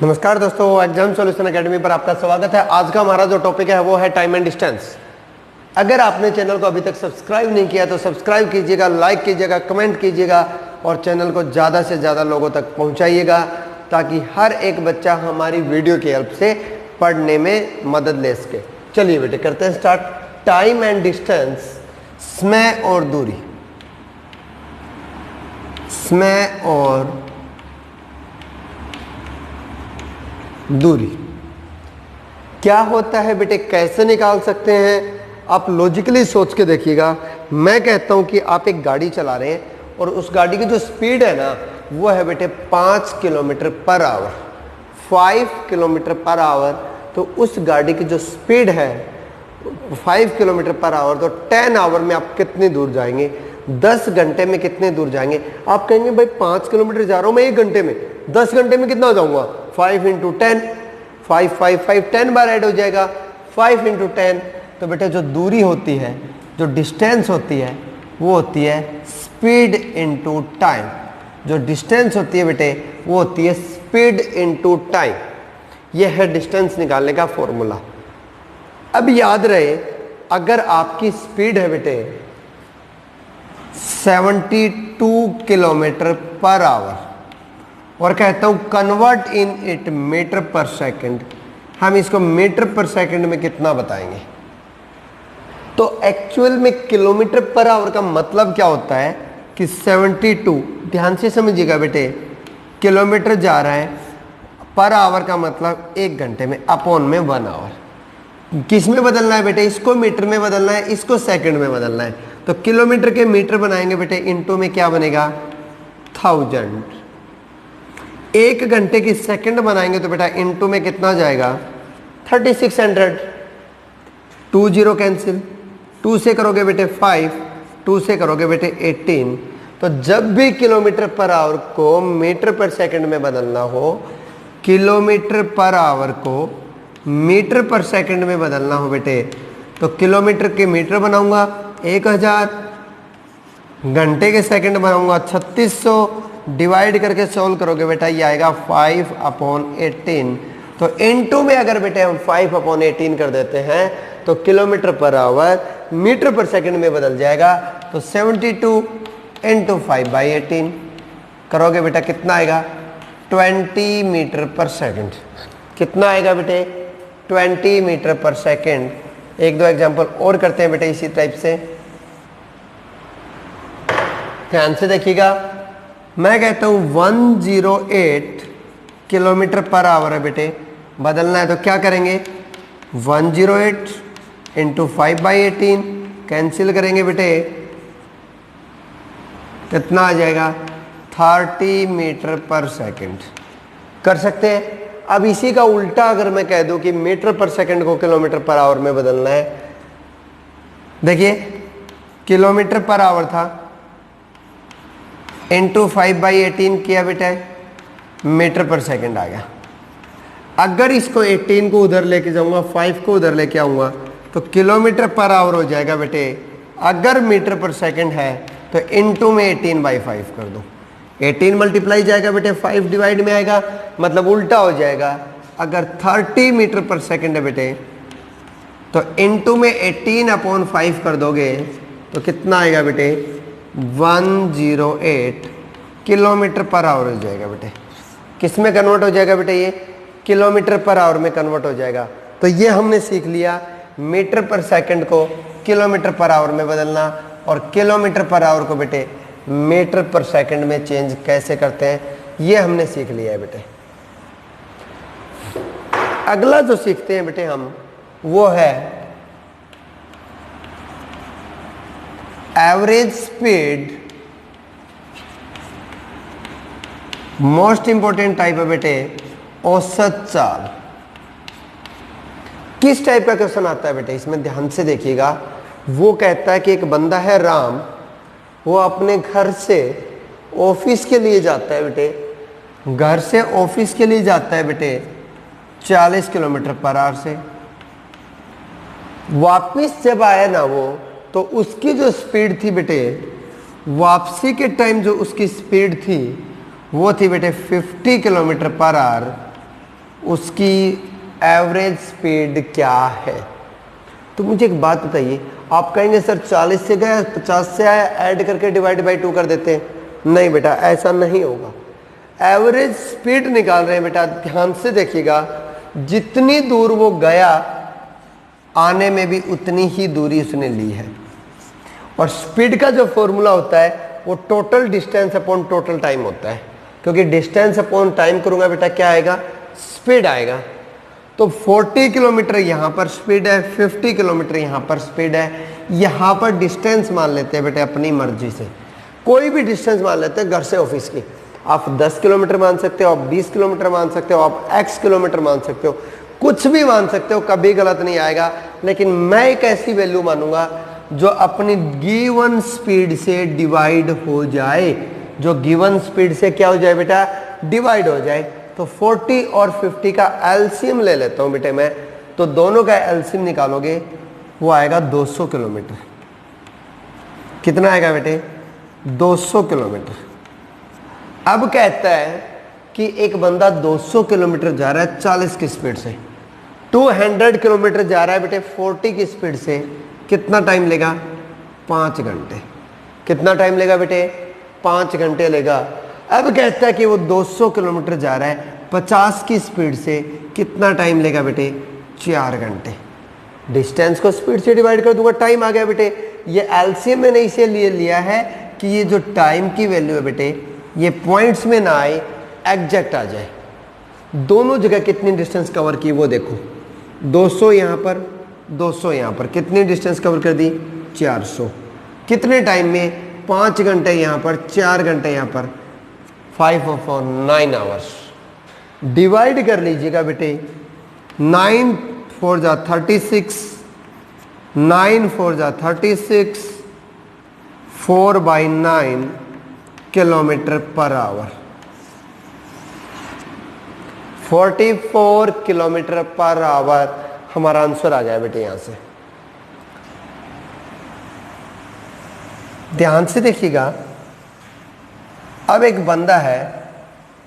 नमस्कार दोस्तों, exam solution academy पर आपका स्वागत है। आज का हमारा जो टॉपिक है वो है टाइम एंड डिस्टेंस। अगर आपने चैनल को अभी तक सब्सक्राइब नहीं किया तो सब्सक्राइब कीजिएगा, लाइक कीजिएगा, कमेंट कीजिएगा और चैनल को ज़्यादा से ज़्यादा लोगों तक पहुंचाइएगा ताकि हर एक बच्चा हमारी वीडियो की हेल्प से पढ़ने में मदद ले सके। चलिए बेटे करते हैं स्टार्ट। टाइम एंड डिस्टेंस, समय और दूरी। समय और दूरी क्या होता है बेटे, कैसे निकाल सकते हैं? आप लॉजिकली सोच के देखिएगा। मैं कहता हूं कि आप एक गाड़ी चला रहे हैं और उस गाड़ी की जो स्पीड है ना वो है बेटे 5 kilometre per hour, 5 kilometre per hour. तो उस गाड़ी की जो स्पीड है 5 किलोमीटर पर आवर, तो 10 आवर में आप कितनी दूर जाएंगे? 10 घंटे में कितने दूर जाएंगे? आप कहेंगे भाई 5 किलोमीटर जा रहा हूं मैं 1 घंटे में, 10 घंटे में कितना जाऊंगा? 5 इंटू 10, 5 10 बार ऐड हो जाएगा। 5 इंटू 10, तो बेटा जो दूरी होती है, जो डिस्टेंस होती है वो होती है स्पीड इंटू टाइम। जो डिस्टेंस होती है बेटे वो होती है स्पीड इंटू टाइम। यह है डिस्टेंस निकालने का फॉर्मूला। अब याद रहे, अगर आपकी स्पीड है बेटे 72 किलोमीटर पर आवर और कहता हूं कन्वर्ट इन इट मीटर पर सेकंड, हम इसको मीटर पर सेकंड में कितना बताएंगे? तो एक्चुअल में किलोमीटर पर आवर का मतलब क्या होता है कि 72, ध्यान से समझिएगा बेटे, किलोमीटर जा रहा है, पर आवर का मतलब 1 घंटे में, अपॉन में 1 आवर। किस में बदलना है बेटे? इसको मीटर में बदलना है, इसको सेकंड में बदलना है। तो किलोमीटर के मीटर बनाएंगे बेटे, इनटू में क्या बनेगा? 1000। 1 घंटे की सेकंड बनाएंगे तो बेटा इनटू में कितना जाएगा? 3600। 2 0 कैंसिल, 2 से करोगे बेटे 5, 2 से करोगे बेटे 18। तो जब भी किलोमीटर पर आवर को मीटर पर सेकंड में बदलना हो, किलोमीटर पर आवर को मीटर पर सेकंड में बदलना हो बेटे, तो किलोमीटर के मीटर बनाऊंगा 1000, घंटे के सेकंड बनाऊंगा 3600, डिवाइड करके सॉल्व करोगे बेटा ये आएगा 5/18। तो इनटू में अगर बेटे हम 5/18 कर देते हैं तो किलोमीटर पर आवर मीटर पर सेकंड में बदल जाएगा। तो 72 इंटू 5/18 करोगे बेटा कितना आएगा? 20 मीटर पर सेकंड। कितना आएगा बेटे? 20 मीटर पर सेकंड। 1-2 एग्जाम्पल और करते हैं बेटे इसी टाइप से, ध्यान से देखिएगा। मैं कहता हूं 108 किलोमीटर पर आवर है बेटे, बदलना है तो क्या करेंगे? 108 इंटू 5/18 कैंसिल करेंगे बेटे, कितना आ जाएगा? 30 मीटर पर सेकंड। कर सकते हैं। अब इसी का उल्टा अगर मैं कह दूं कि मीटर पर सेकंड को किलोमीटर पर आवर में बदलना है, देखिए किलोमीटर पर आवर था, इंटू 5/18 किया बेटा, मीटर पर सेकंड आ गया। अगर इसको 18 को उधर लेके जाऊंगा, 5 को उधर लेके आऊंगा तो किलोमीटर पर आवर हो जाएगा बेटे। अगर मीटर पर सेकंड है तो इंटू में 18/5 कर दो, 18 मल्टीप्लाई जाएगा बेटे 5 डिवाइड में आएगा, मतलब उल्टा हो जाएगा। अगर 30 मीटर पर सेकंड है बेटे तो इंटू में 18/5 कर दोगे तो कितना आएगा बेटे? 108 किलोमीटर पर आवर हो जाएगा बेटे। किस में कन्वर्ट हो जाएगा बेटे? ये किलोमीटर पर आवर में कन्वर्ट हो जाएगा। तो ये हमने सीख लिया मीटर पर सेकंड को किलोमीटर पर आवर में बदलना और किलोमीटर पर आवर को बेटे मीटर पर सेकंड में चेंज कैसे करते हैं, ये हमने सीख लिया है बेटे। अगला जो सीखते हैं बेटे हम वो है average speed. Most important type है बेटे औसत चाल। किस टाइप का क्वेश्चन आता है बेटे, इसमें ध्यान से देखिएगा। वो कहता है कि एक बंदा है राम, वो अपने घर से ऑफिस के लिए जाता है बेटे, घर से ऑफिस के लिए जाता है बेटे 40 किलोमीटर पर आवर से। वापिस जब आया ना वो, तो उसकी जो स्पीड थी बेटे, वापसी के टाइम जो उसकी स्पीड थी वो थी बेटे 50 किलोमीटर पर आवर उसकी एवरेज स्पीड क्या है। तो मुझे एक बात बताइए, आप कहेंगे सर 40 से गया 50 से आया, ऐड करके डिवाइड बाई 2 कर देते हैं। नहीं बेटा, ऐसा नहीं होगा। एवरेज स्पीड निकाल रहे हैं बेटा, ध्यान से देखिएगा, जितनी दूर वो गया आने में भी उतनी ही दूरी उसने ली है। और स्पीड का जो फॉर्मूला होता है वो total distance upon total time होता है, क्योंकि डिस्टेंस अपॉन टाइम करूंगा बेटा क्या आएगा, स्पीड आएगा। तो 40 किलोमीटर यहाँ पर स्पीड है, 50 किलोमीटर यहाँ पर स्पीड है। यहाँ पर डिस्टेंस मान लेते हैं बेटे अपनी मर्जी से, कोई भी डिस्टेंस मान लेते हैं घर से ऑफिस की। आप 10 किलोमीटर मान सकते हो, आप 20 किलोमीटर मान सकते हो, आप x किलोमीटर मान सकते हो, कुछ भी मान सकते हो, कभी गलत नहीं आएगा। लेकिन मैं एक ऐसी वैल्यू मानूंगा जो अपनी गिवन स्पीड से डिवाइड हो जाए, जो गिवन स्पीड से क्या हो जाए बेटा, डिवाइड हो जाए। तो 40 और 50 का एलसीएम ले लेता हूं बेटे मैं, तो दोनों का एलसीएम निकालोगे वो आएगा 200 किलोमीटर। कितना आएगा बेटे, 200 किलोमीटर। अब कहता है कि एक बंदा 200 किलोमीटर जा रहा है 40 की स्पीड से, 200 किलोमीटर जा रहा है बेटे 40 की स्पीड से, कितना टाइम लेगा, 5 घंटे। कितना टाइम लेगा बेटे, 5 घंटे लेगा। अब कहता है कि वो 200 किलोमीटर जा रहा है 50 की स्पीड से, कितना टाइम लेगा बेटे, 4 घंटे। डिस्टेंस को स्पीड से डिवाइड कर दूंगा, टाइम आ गया बेटे। ये एलसीएम मैंने इसीलिए लिया है कि ये जो टाइम की वैल्यू है बेटे, ये पॉइंट्स में ना आए, एग्जैक्ट आ जाए। दोनों जगह कितनी डिस्टेंस कवर की वो देखो, 200 यहाँ पर, 200 यहाँ पर, कितनी डिस्टेंस कवर कर दी, 400। कितने टाइम में, 5 घंटे यहाँ पर, 4 घंटे यहाँ पर, 5 और 9 आवर्स। डिवाइड कर लीजिएगा बेटे, 9 4 जा 36, 9 4 जा 36, 4/9 kilometre per hour, 44 kilometre per hour हमारा आंसर आ गया बेटे। यहां से ध्यान से देखिएगा। अब एक बंदा है,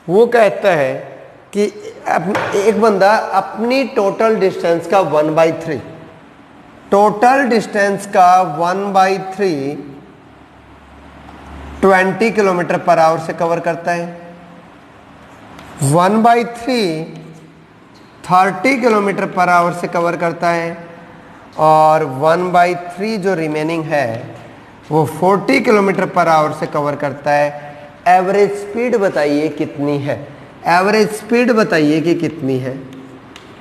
वो कहता है कि एक बंदा अपनी टोटल डिस्टेंस का 1/3, टोटल डिस्टेंस का 1/3 20 किलोमीटर पर आवर से कवर करता है। 1/3 30 किलोमीटर पर आवर से कवर करता है, और 1/3 जो रिमेनिंग है वो 40 किलोमीटर पर आवर से कवर करता है। एवरेज स्पीड बताइए कितनी है, एवरेज स्पीड बताइए कि कितनी है।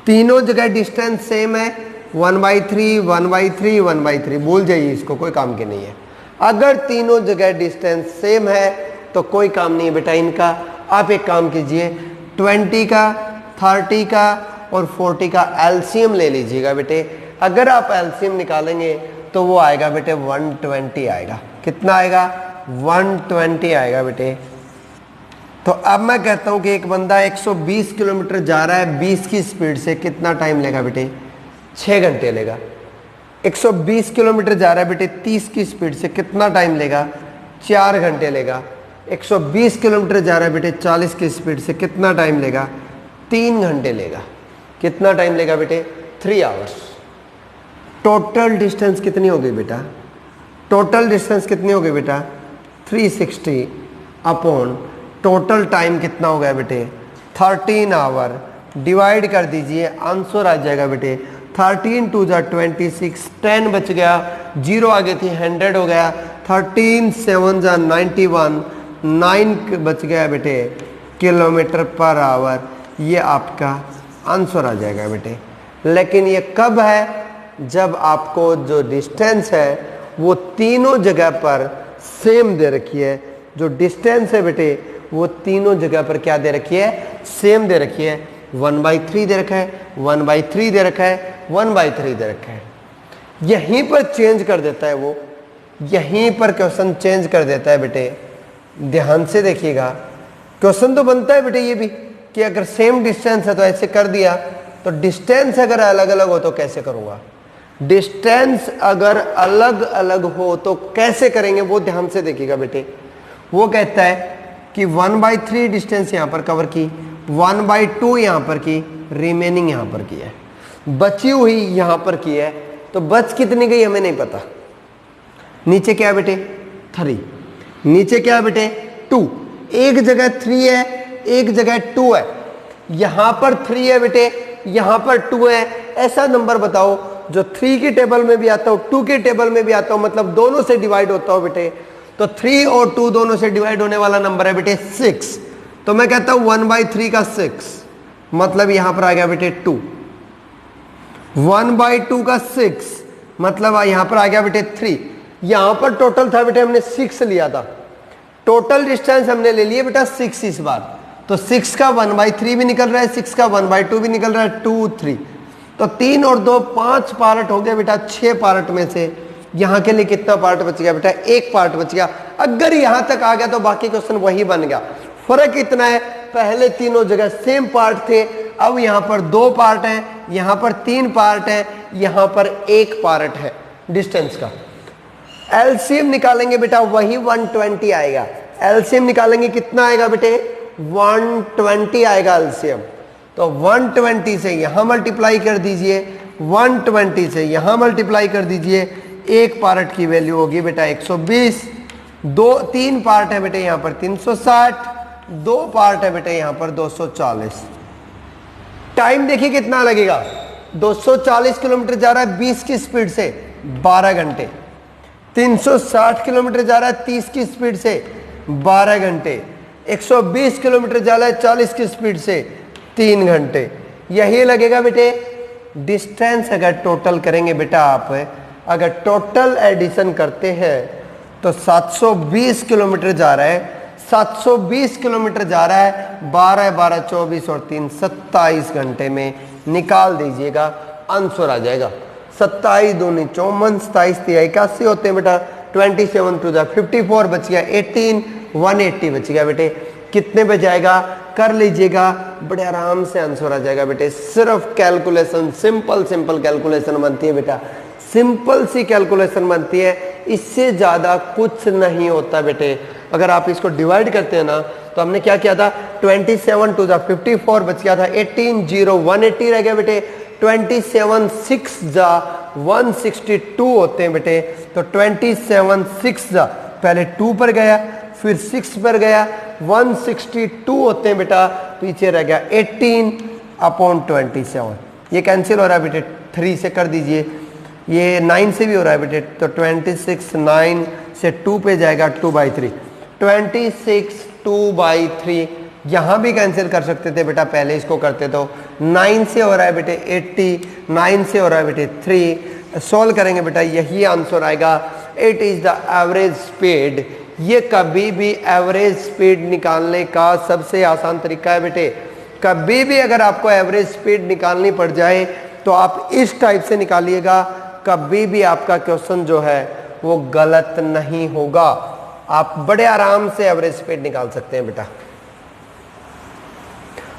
तीनों जगह डिस्टेंस सेम है, 1/3 1/3 1/3, भूल जाइए इसको, कोई काम की नहीं है। अगर तीनों जगह डिस्टेंस सेम है तो कोई काम नहीं है बेटा इनका। आप एक काम कीजिए, 20 का, 30 का और 40 का एलसीएम ले लीजिएगा बेटे। अगर आप एलसीएम निकालेंगे तो वो आएगा बेटे 120 आएगा। कितना आएगा, 120 आएगा बेटे। तो अब मैं कहता हूं कि एक बंदा 120 किलोमीटर जा रहा है 20 की स्पीड से, कितना टाइम लेगा बेटे, 6 घंटे लेगा। 120 किलोमीटर जा रहा है बेटे 30 की स्पीड से, कितना टाइम लेगा, 4 घंटे लेगा। 120 किलोमीटर जा रहा है बेटे 40 की स्पीड से, कितना टाइम लेगा, 3 घंटे लेगा। कितना टाइम लेगा बेटे, 3 आवर्स। टोटल डिस्टेंस कितनी हो गई बेटा, टोटल डिस्टेंस कितनी हो गई बेटा, 360 अपॉन टोटल टाइम कितना हो गया बेटे, 13 आवर। डिवाइड कर दीजिए, आंसर आ जाएगा बेटे 13 2 जा 26, 10 बच गया, 0 आगे थी 100 हो गया, 13 7 जा 91, 9 बच गया बेटे किलोमीटर पर आवर। ये आपका आंसर आ जाएगा बेटे। लेकिन ये कब है, जब आपको जो डिस्टेंस है वो तीनों जगह पर सेम दे रखी है। जो डिस्टेंस है बेटे वो तीनों जगह पर क्या दे रखी है, सेम दे रखी है। 1/3 दे रखा है, 1/3 दे रखा है, 1/3 दे रखा है। यहीं पर चेंज कर देता है वो, यहीं पर क्वेश्चन चेंज कर देता है बेटे। ध्यान से देखिएगा, क्वेश्चन तो बनता है बेटे ये भी कि अगर सेम डिस्टेंस है तो ऐसे कर दिया, तो डिस्टेंस अगर अलग अलग हो तो कैसे करूंगा, डिस्टेंस अगर अलग अलग हो तो कैसे करेंगे, वो ध्यान से देखिएगा बेटे। वो कहता है कि 1/3 डिस्टेंस यहां पर कवर की, 1/2 यहां पर की, रिमेनिंग यहां पर की है, बची हुई यहां पर की है, तो बच कितनी गई हमें नहीं पता। नीचे क्या है बेटे 3, नीचे क्या है बेटे 2, एक जगह 3 है एक जगह 2 है, यहां पर 3 है बेटे यहां पर 2 है। ऐसा नंबर बताओ जो 3 की टेबल में भी आता हो 2 की टेबल में भी आता हो, मतलब दोनों से डिवाइड होता हो बेटे। तो 3 और 2 दोनों से डिवाइड होने वाला नंबर है बेटे 6। तो मैं कहता हूं 1/3 का 6, मतलब यहां पर आ गया बेटे 2। 1/2 का 6, मतलब यहां पर आ गया बेटे 3। यहां पर टोटल था बेटे हमने 6 लिया था, टोटल डिस्टेंस हमने ले लिए बेटा 6 इस बार। तो 6 का 1/3 भी निकल रहा है, 6 का 1/2 भी निकल रहा है, 2 3। तो 3 और 2 5 पार्ट हो गया बेटा। 6 पार्ट में से यहां के लिए कितना पार्ट बच गया बेटा, एक पार्ट बच गया। अगर यहां तक आ गया तो बाकी क्वेश्चन वही बन गया। फर्क इतना है, पहले तीनों जगह सेम पार्ट थे, अब यहां पर 2 पार्ट हैं, यहां पर 3 पार्ट हैं, यहां पर 1 पार्ट है डिस्टेंस का। एलसीएम निकालेंगे बेटा वही 120 आएगा। एलसीएम निकालेंगे कितना आएगा बेटे 120 आएगा एलसीएम। तो 120 से यहां मल्टीप्लाई कर दीजिए, 120 से यहां मल्टीप्लाई कर दीजिए, एक पार्ट की वैल्यू होगी बेटा 120। 3 पार्ट है बेटे यहां पर 360, 2 पार्ट है बेटे यहां पर 240। टाइम देखिए कितना लगेगा, 240 किलोमीटर जा रहा है 20 की स्पीड से 12 घंटे, 360 किलोमीटर जा रहा है 30 की स्पीड से 12 घंटे, 120 किलोमीटर जा रहा है 40 की स्पीड से 3 घंटे। यही लगेगा बेटे डिस्टेंस। अगर टोटल करेंगे बेटा आप, अगर टोटल एडिशन करते हैं तो 720 किलोमीटर जा रहा है, 720 किलोमीटर जा रहा है, 12 12 24 और 3 27 घंटे में निकाल दीजिएगा, आंसर आ जाएगा। 27 दूनी 54, 27 3 81 होते हैं बेटा, 27 2 54 बच गया 18, 180 बच गया बेटे। कितने पे जाएगा कर लीजिएगा, बड़े आराम से आंसर आ जाएगा बेटे। सिर्फ कैलकुलेशन, सिंपल कैलकुलेशन बनती है बेटा, सिंपल सी कैलकुलेशन बनती है, इससे ज्यादा कुछ नहीं होता बेटे। अगर आप इसको डिवाइड करते हैं ना, तो हमने क्या किया था 27 2 54 बच गया था, 18 0 180 रह गया बेटे, 27 6 162 होते हैं बेटे। तो 27 6 पहले 2 पर गया, फिर 6 पर गया, 162 होते हैं बेटा, पीछे रह गया 18/27। ये कैंसिल हो रहा है बेटे, 3 से कर दीजिए, ये 9 से भी हो रहा है बेटे। तो 26 9 से 2 पे जाएगा 2/3, 26 2/3। यहां भी कैंसिल कर सकते थे बेटा, पहले इसको करते तो 9 से हो रहा है बेटे 80, 9 से हो रहा है बेटे 3। सॉल्व करेंगे बेटा, यही आंसर आएगा। It is the average speed. ये कभी भी एवरेज स्पीड निकालने का सबसे आसान तरीका है बेटे। कभी भी अगर आपको एवरेज स्पीड निकालनी पड़ जाए तो आप इस टाइप से निकालिएगा, कभी भी आपका क्वेश्चन जो है वो गलत नहीं होगा। आप बड़े आराम से एवरेज स्पीड निकाल सकते हैं बेटा।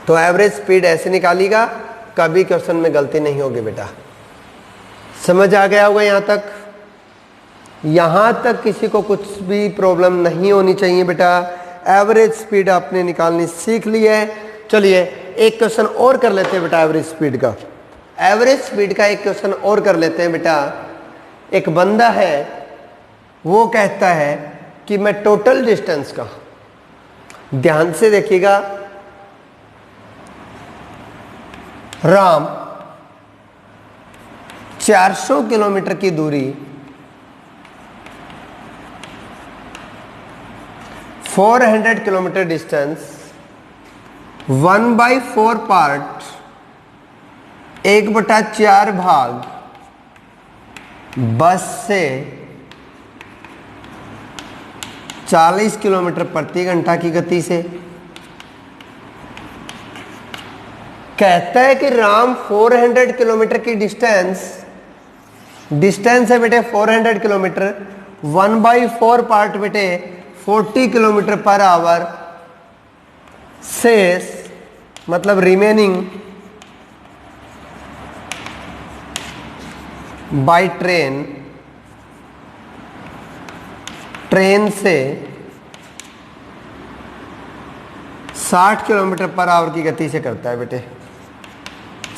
तो एवरेज स्पीड ऐसे निकालिएगा, कभी क्वेश्चन में गलती नहीं होगी बेटा। समझ आ गया होगा यहां तक? यहां तक किसी को कुछ भी प्रॉब्लम नहीं होनी चाहिए बेटा। एवरेज स्पीड आपने निकालनी सीख ली है। चलिए एक क्वेश्चन और कर लेते हैं बेटा एवरेज स्पीड का। एवरेज स्पीड का एक क्वेश्चन और कर लेते हैं बेटा। एक बंदा है, वो कहता है कि मैं टोटल डिस्टेंस का, ध्यान से देखिएगा, राम 400 किलोमीटर की दूरी 400 किलोमीटर डिस्टेंस 1/4 पार्ट 1/4 भाग बस से 40 किलोमीटर प्रति घंटा की गति से। कहता है कि राम 400 किलोमीटर की डिस्टेंस है बेटे 400 किलोमीटर, 1/4 पार्ट बेटे 40 किलोमीटर पर आवर, शेष मतलब रिमेनिंग बाय ट्रेन से 60 किलोमीटर पर आवर की गति से करता है बेटे।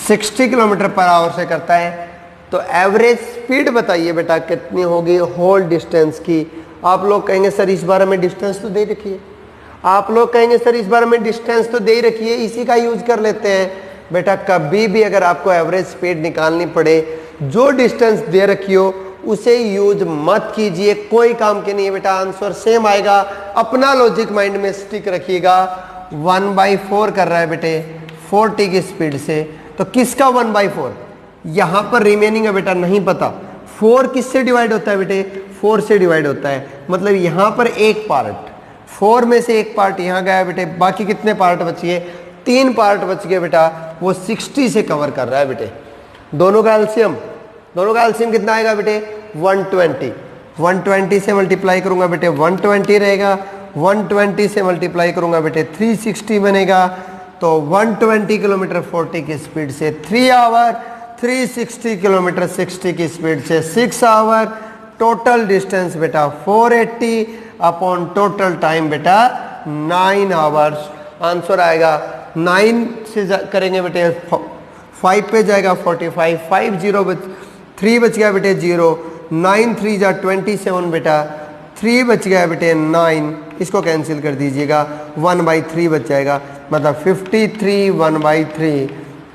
60 किलोमीटर पर आवर से करता है, तो एवरेज स्पीड बताइए बेटा कितनी होगी होल डिस्टेंस की। आप लोग कहेंगे सर इस बारे में डिस्टेंस तो दे रखी है, आप लोग कहेंगे सर इस बारे में डिस्टेंस तो दे रखी है, इसी का यूज कर लेते हैं। बेटा कभी भी अगर आपको एवरेज स्पीड निकालनी पड़े, जो डिस्टेंस दे रखी हो उसे यूज मत कीजिए, कोई काम के नहीं है बेटा, आंसर सेम आएगा। अपना लॉजिक माइंड में स्टिक रखिएगा। 1/4 कर रहा है बेटे 40 की स्पीड से, तो किसका 1/4? यहां पर रिमेनिंग है बेटा नहीं पता। 4 किससे डिवाइड होता है बेटे? 4 से डिवाइड होता है, मतलब यहां पर एक पार्ट, 4 में से एक पार्ट यहां गया बेटे, बाकी कितने पार्ट बचिए? 3 पार्ट बच गए बेटा, वो 60 से कवर कर रहा है बेटे। दोनों का एलसीएम कितना आएगा बेटे? 120। 120 से मल्टीप्लाई करूंगा बेटे 120 रहेगा, 120 से मल्टीप्लाई करूंगा बेटे 360 बनेगा। तो 120 किलोमीटर 40 की स्पीड से 3 आवर, 360 किलोमीटर 60 की स्पीड से 6 आवर, टोटल डिस्टेंस बेटा 480 अपॉन टोटल टाइम बेटा 9 आवर्स। आंसर आएगा 9 से करेंगे बेटे 5 पे जाएगा 45, 5 0 3 बच गया बेटे 0, 9 3 जा 27 बेटा, 3 बच गया बेटे 9, इसको कैंसिल कर दीजिएगा 1/3 बच जाएगा, मतलब 53 1/3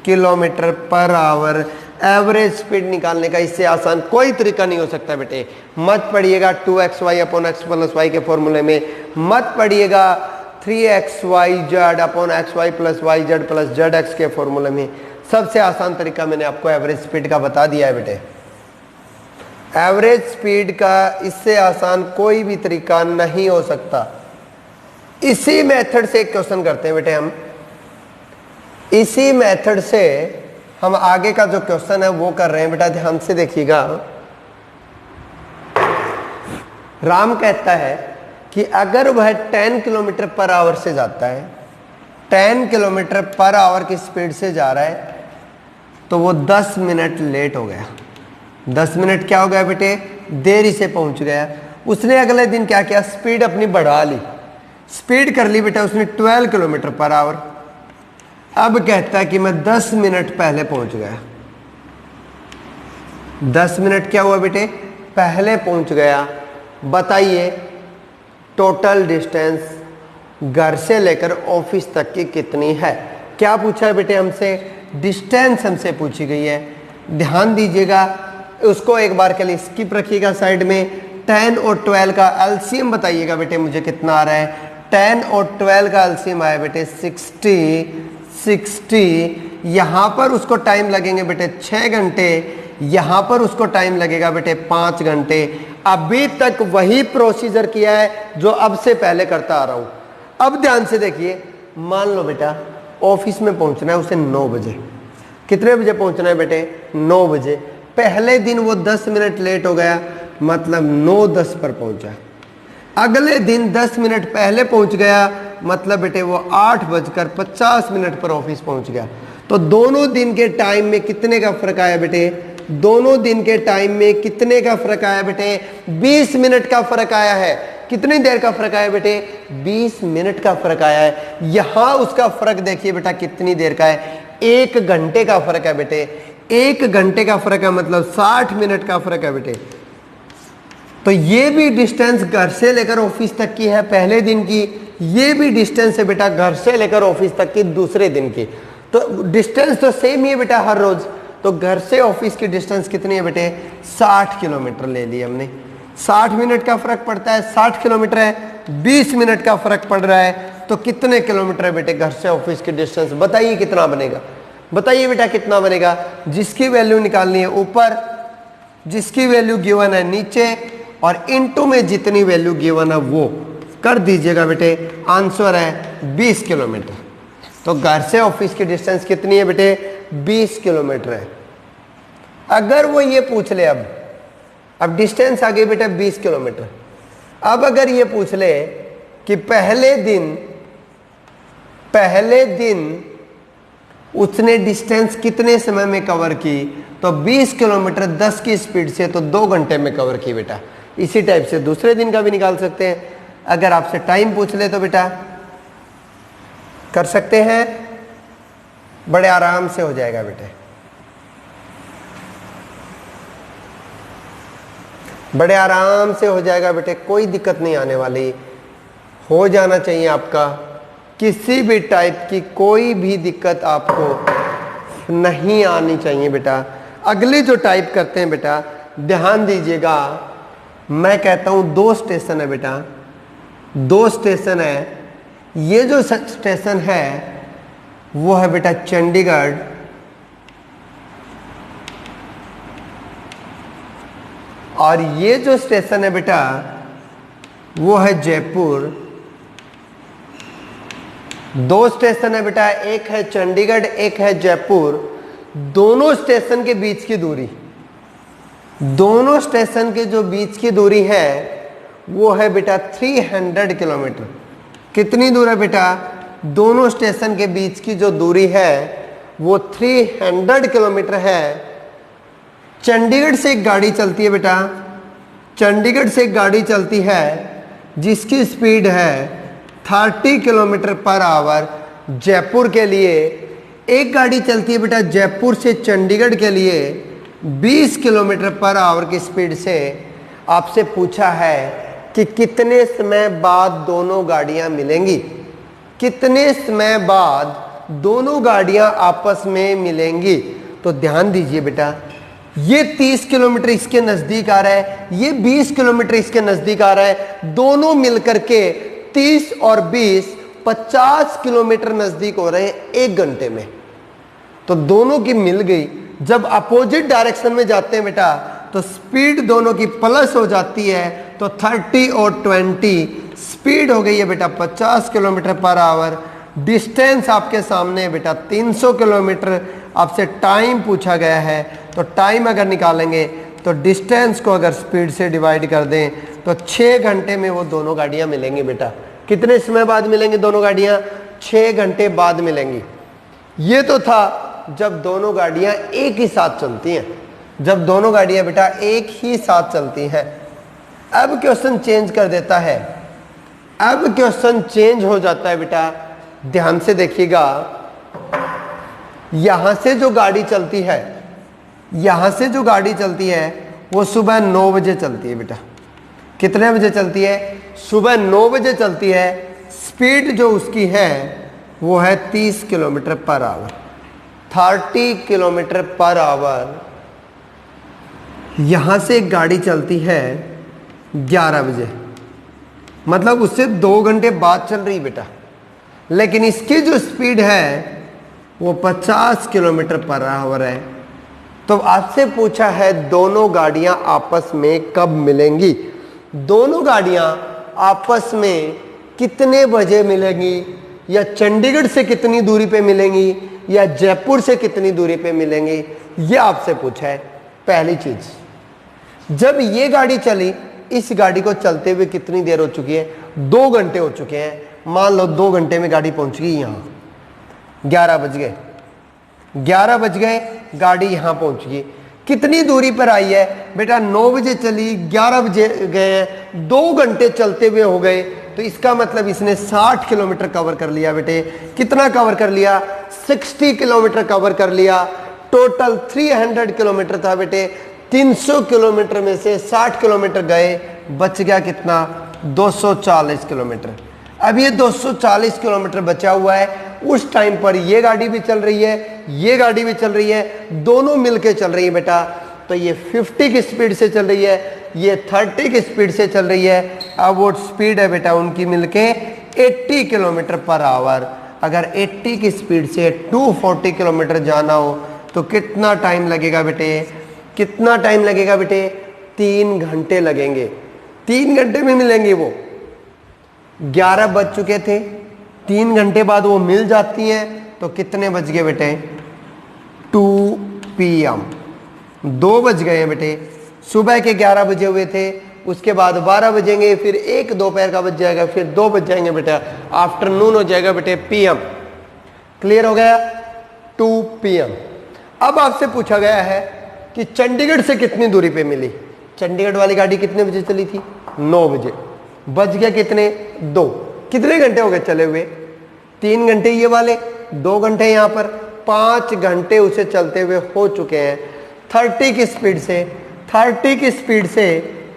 kilometre per hour average speed निकालने का इससे आसान कोई तरीका नहीं हो सकता बेटे। मत पढ़िएगा 2xy upon x plus Y के फॉर्मूले में, मत पढ़िएगा 3xyz upon xy plus yz plus zx के फॉर्मूले में। सबसे आसान तरीका मैंने आपको एवरेज स्पीड का बता दिया है बेटे। एवरेज स्पीड का इससे आसान कोई भी तरीका नहीं हो सकता। इसी मेथड से एक क्वेश्चन करते हैं बेटे हम, इसी मेथड से हम आगे का जो क्वेश्चन है वो कर रहे हैं बेटा, ध्यान से देखिएगा। राम कहता है कि अगर वह 10 किलोमीटर पर आवर से जाता है, 10 किलोमीटर पर आवर की स्पीड से जा रहा है, तो वो 10 मिनट लेट हो गया। 10 मिनट क्या हो गया बेटे? देरी से पहुंच गया। उसने अगले दिन क्या किया? स्पीड अपनी बढ़ा ली, स्पीड कर ली बेटा उसने 12 किलोमीटर पर आवर। अब कहता है कि मैं 10 मिनट पहले पहुंच गया। 10 मिनट क्या हुआ बेटे? पहले पहुंच गया। बताइए टोटल डिस्टेंस घर से लेकर ऑफिस तक की कितनी है? क्या पूछा है बेटे हमसे? डिस्टेंस हमसे पूछी गई है। ध्यान दीजिएगा, उसको एक बार के लिए स्किप रखिएगा साइड में। 10 और 12 का एलसीएम बताइएगा बेटे मुझे कितना आ रहा है। 10 और 12 का एलसीएम आया बेटे 60। यहाँ पर उसको टाइम लगेंगे बेटे 6 घंटे, यहाँ पर उसको टाइम लगेगा बेटे 5 घंटे। अभी तक वही प्रोसीजर किया है जो अब से पहले करता आ रहा हूँ। अब ध्यान से देखिए, मान लो बेटा ऑफिस में पहुंचना है उसे 9 बजे। कितने बजे पहुंचना है बेटे? 9 बजे। पहले दिन वो 10 मिनट लेट हो गया, मतलब 9:10 पर पहुंचा। अगले दिन 10 मिनट पहले पहुंच गया, मतलब बेटे वो 8:50 पर ऑफिस पहुंच गया। तो दोनों दिन के टाइम में कितने का फर्क आया बेटे? दोनों दिन के टाइम में कितने का फर्क आया बेटे? 20 मिनट का फर्क आया है। कितनी देर का फर्क आया बेटे? 20 मिनट का फर्क आया है। यहां उसका फर्क देखिए बेटा कितनी देर का है? 1 घंटे का फर्क है बेटे। 1 घंटे का फर्क है, मतलब 60 मिनट का फर्क है बेटे। तो ये भी डिस्टेंस घर से लेकर ऑफिस तक की है पहले दिन की, ये भी डिस्टेंस है बेटा घर से लेकर ऑफिस तक की दूसरे दिन की। तो डिस्टेंस तो सेम ही है बेटा हर रोज। तो घर से ऑफिस की डिस्टेंस कितनी है बेटे? 60 किलोमीटर ले ली हमने। 60 मिनट का फर्क पड़ता है, 60 किलोमीटर है, 20 मिनट का फर्क पड़ रहा है, तो कितने किलोमीटर है बेटे घर से ऑफिस की डिस्टेंस? बताइए कितना बनेगा? बताइए बेटा कितना बनेगा? जिसकी वैल्यू निकालनी है ऊपर, जिसकी वैल्यू गिवन है नीचे, और इनटू में जितनी वैल्यू गिवन है वो कर दीजिएगा बेटे। आंसर है 20 किलोमीटर। तो घर से ऑफिस की डिस्टेंस कितनी है बेटे? 20 किलोमीटर है। अगर वो ये पूछ ले, अब डिस्टेंस आ गई बेटा 20 किलोमीटर। अब अगर ये पूछ ले कि पहले दिन उसने डिस्टेंस कितने समय में कवर की, तो 20 किलोमीटर 10 की स्पीड से तो 2 घंटे में कवर की बेटा। इसी टाइप से दूसरे दिन का भी निकाल सकते हैं। अगर आपसे टाइम पूछ ले तो बेटा कर सकते हैं, बड़े आराम से हो जाएगा बेटे। बड़े आराम से हो जाएगा बेटे, कोई दिक्कत नहीं आने वाली, हो जाना चाहिए आपका। किसी भी टाइप की कोई भी दिक्कत आपको नहीं आनी चाहिए बेटा। अगली जो टाइप करते हैं बेटा, ध्यान दीजिएगा, मैं कहता हूं 2 स्टेशन है बेटा, 2 स्टेशन है। ये जो स्टेशन है वो है बेटा चंडीगढ़, और ये जो स्टेशन है बेटा वो है जयपुर। 2 स्टेशन है बेटा, एक है चंडीगढ़, एक है जयपुर। दोनों स्टेशन के बीच की दूरी, दोनों स्टेशन के जो बीच की दूरी है वो है बेटा 300 किलोमीटर। कितनी दूर है बेटा? दोनों स्टेशन के बीच की जो दूरी है वो 300 किलोमीटर है। चंडीगढ़ से एक गाड़ी चलती है बेटा, चंडीगढ़ से एक गाड़ी चलती है जिसकी स्पीड है 30 किलोमीटर पर आवर जयपुर के लिए। एक गाड़ी चलती है बेटा जयपुर से चंडीगढ़ के लिए 20 किलोमीटर पर आवर की स्पीड से। आपसे पूछा है कि कितने समय बाद दोनों गाड़ियां मिलेंगी, कितने समय बाद दोनों गाड़ियां आपस में मिलेंगी। तो ध्यान दीजिए बेटा, ये 30 किलोमीटर इसके नजदीक आ रहा है, ये 20 किलोमीटर इसके नजदीक आ रहा है। दोनों मिलकर के 30 और 20 50 किलोमीटर नजदीक हो रहे हैं 1 घंटे में। तो दोनों की मिल गई। जब अपोजिट डायरेक्शन में जाते हैं बेटा तो स्पीड दोनों की प्लस हो जाती है। तो 30 और 20 स्पीड हो गई है बेटा 50 किलोमीटर पर आवर। डिस्टेंस आपके सामने है बेटा 300 किलोमीटर। आपसे टाइम पूछा गया है, तो टाइम अगर निकालेंगे तो डिस्टेंस को अगर स्पीड से डिवाइड कर दें तो 6 घंटे में वो दोनों गाड़ियां मिलेंगी बेटा। कितने समय बाद मिलेंगी दोनों गाड़ियां? 6 घंटे बाद मिलेंगी। ये तो था जब दोनों गाड़ियां एक ही साथ चलती हैं, जब दोनों गाड़ियां बेटा एक ही साथ चलती हैं। अब क्वेश्चन चेंज कर देता है, अब क्वेश्चन चेंज हो जाता है बेटा। ध्यान से देखिएगा, यहां से जो गाड़ी चलती है, यहां से जो गाड़ी चलती है वो सुबह 9 बजे चलती है बेटा। कितने बजे चलती है? सुबह 9 बजे चलती है। स्पीड जो उसकी है वो है 30 kilometre per hour, 30 kilometre per hour. यहां से एक गाड़ी चलती है 11 बजे, मतलब उससे 2 घंटे बाद चल रही बेटा, लेकिन इसकी जो स्पीड है वो 50 किलोमीटर पर आवर है। तो आपसे पूछा है दोनों गाड़ियां आपस में कब मिलेंगी, दोनों गाड़ियां आपस में कितने बजे मिलेंगी, या चंडीगढ़ से कितनी दूरी पे मिलेंगी, या जयपुर से कितनी दूरी पे मिलेंगी, ये आपसे पूछा है। पहली चीज, जब ये गाड़ी चली, इस गाड़ी को चलते हुए कितनी देर हो चुकी है? 2 घंटे हो चुके हैं। मान लो 2 घंटे में गाड़ी पहुंच गई यहाँ, 11 बज गए, 11 बज गए, गाड़ी यहाँ पहुंच गई। कितनी दूरी पर आई है बेटा? 9 बजे चली, 11 बजे गए हैं, 2 घंटे चलते हुए हो गए। तो इसका मतलब इसने 60 किलोमीटर कवर कर लिया बेटे। कितना कवर कर लिया? 60 किलोमीटर कवर कर लिया। टोटल 300 किलोमीटर था बेटे। 300 किलोमीटर में से 60 किलोमीटर गए, बच गया कितना? 240 किलोमीटर। अब ये 240 किलोमीटर बचा हुआ है। उस टाइम पर ये गाड़ी भी चल रही है, ये गाड़ी भी चल रही है, दोनों मिलके चल रही है बेटा। तो ये 50 की स्पीड से चल रही है, ये 30 की स्पीड से चल रही है। अब वो स्पीड है बेटा उनकी मिलके 80 किलोमीटर पर आवर। अगर 80 की स्पीड से 240 किलोमीटर जाना हो तो कितना टाइम लगेगा बेटे? कितना टाइम लगेगा बेटे? 3 घंटे लगेंगे। 3 घंटे में मिलेंगे वो। 11 बज चुके थे, 3 घंटे बाद वो मिल जाती हैं। तो कितने बज गए बेटे? 2 PM, 2 बज गए हैं बेटे। सुबह के 11 बजे हुए थे, उसके बाद 12 बजेंगे, फिर 1 दोपहर का बज जाएगा, फिर 2 बज जाएंगे बेटा, आफ्टरनून हो जाएगा बेटे, PM। क्लियर हो गया? 2 PM। अब आपसे पूछा गया है कि चंडीगढ़ से कितनी दूरी पे मिली। चंडीगढ़ वाली गाड़ी कितने बजे चली थी? 9 बजे। बज गया कितने? 2। कितने घंटे हो गए चले हुए? 3 घंटे ये वाले, 2 घंटे यहाँ पर, 5 घंटे उसे चलते हुए हो चुके हैं। 30 की स्पीड से, 30 की स्पीड से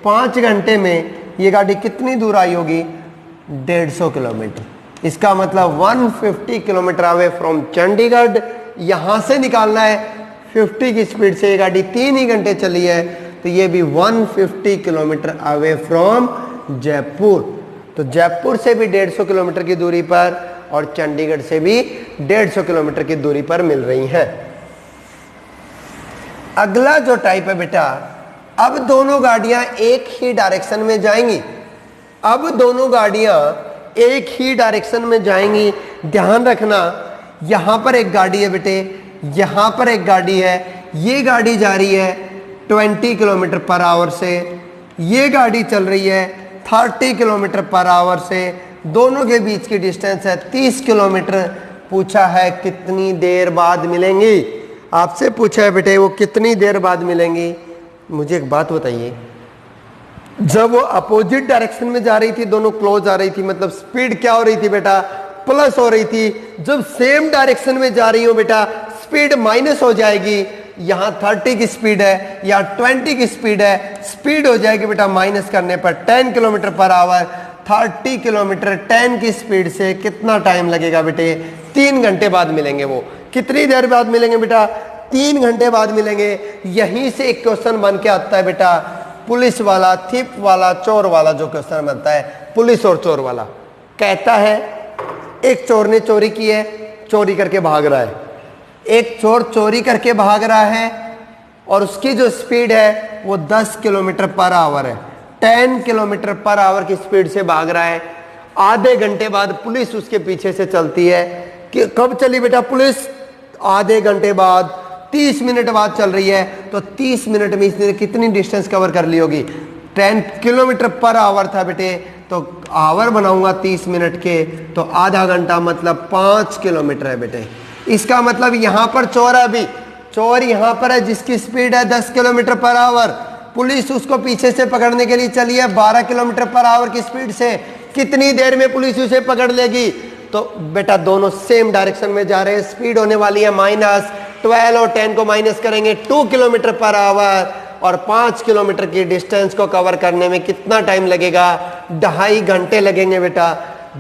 5 घंटे में ये गाड़ी कितनी दूर आई होगी? 150 किलोमीटर। इसका मतलब 150 किलोमीटर अवे फ्रॉम चंडीगढ़। यहां से निकालना है 50 की स्पीड से, ये गाड़ी 3 ही घंटे चली है, तो ये भी 150 किलोमीटर अवे फ्रॉम जयपुर। तो जयपुर से भी 150 किलोमीटर की दूरी पर और चंडीगढ़ से भी 150 किलोमीटर की दूरी पर मिल रही हैं। अगला जो टाइप है बेटा, अब दोनों गाड़ियां एक ही डायरेक्शन में जाएंगी। अब दोनों गाड़ियां एक ही डायरेक्शन में जाएंगी। ध्यान रखना, यहां पर एक गाड़ी है बेटे, यहां पर एक गाड़ी है, ये गाड़ी जा रही है 20 किलोमीटर पर आवर से, ये गाड़ी चल रही है 30 किलोमीटर पर आवर से। दोनों के बीच की डिस्टेंस है 30 किलोमीटर। पूछा है कितनी देर बाद मिलेंगी? आपसे पूछा है बेटे वो कितनी देर बाद मिलेंगी। मुझे एक बात बताइए, जब वो अपोजिट डायरेक्शन में जा रही थी, दोनों क्लोज आ रही थी, मतलब स्पीड क्या हो रही थी बेटा? प्लस हो रही थी। जब सेम डायरेक्शन में जा रही हो बेटा, स्पीड माइनस हो जाएगी। यहां 30 की स्पीड है, यहाँ 20 की स्पीड है, स्पीड हो जाएगी बेटा माइनस करने पर 10 किलोमीटर पर आवर। 30 किलोमीटर 10 की स्पीड से कितना टाइम लगेगा बेटे? 3 घंटे बाद मिलेंगे। वो कितनी देर बाद मिलेंगे बेटा? 3 घंटे बाद मिलेंगे। यहीं से एक क्वेश्चन बन के आता है बेटा, पुलिस वाला, थिप वाला, चोर वाला जो क्वेश्चन बनता है, पुलिस और चोर वाला। कहता है एक चोर ने चोरी की है, चोरी करके भाग रहा है। एक चोर चोरी करके भाग रहा है और उसकी जो स्पीड है वो 10 किलोमीटर पर आवर है। 10 किलोमीटर पर आवर की स्पीड से भाग रहा है। आधे घंटे बाद पुलिस उसके पीछे से चलती है। कि कब चली बेटा पुलिस? आधे घंटे बाद, 30 मिनट बाद चल रही है। तो 30 मिनट में इसने कितनी डिस्टेंस कवर कर ली होगी? 10 किलोमीटर पर आवर था बेटे, तो आवर बनाऊंगा 30 मिनट के, तो आधा घंटा मतलब 5 किलोमीटर है बेटे। इसका मतलब यहां पर चोर है, अभी चोर यहां पर है जिसकी स्पीड है 10 किलोमीटर पर आवर। पुलिस उसको पीछे से पकड़ने के लिए चली है 12 किलोमीटर पर आवर की स्पीड से। कितनी देर में पुलिस उसे पकड़ लेगी? तो बेटा दोनों सेम डायरेक्शन में जा रहे हैं, स्पीड होने वाली है माइनस। 12 और 10 को माइनस करेंगे 2 किलोमीटर पर आवर, और 5 किलोमीटर की डिस्टेंस को कवर करने में कितना टाइम लगेगा? 2.5 घंटे लगेंगे बेटा।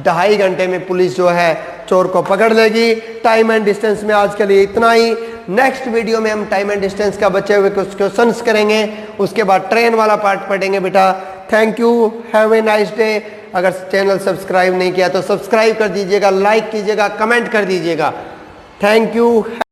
2.5 घंटे में पुलिस जो है चोर को पकड़ लेगी। टाइम एंड डिस्टेंस में आज के लिए इतना ही। नेक्स्ट वीडियो में हम टाइम एंड डिस्टेंस का बचे हुए कुछ क्वेश्चंस करेंगे, उसके बाद ट्रेन वाला पार्ट पढ़ेंगे बेटा। Thank you, have a nice day. अगर चैनल सब्सक्राइब नहीं किया तो सब्सक्राइब कर दीजिएगा, लाइक कीजिएगा, कमेंट कर दीजिएगा। Thank you.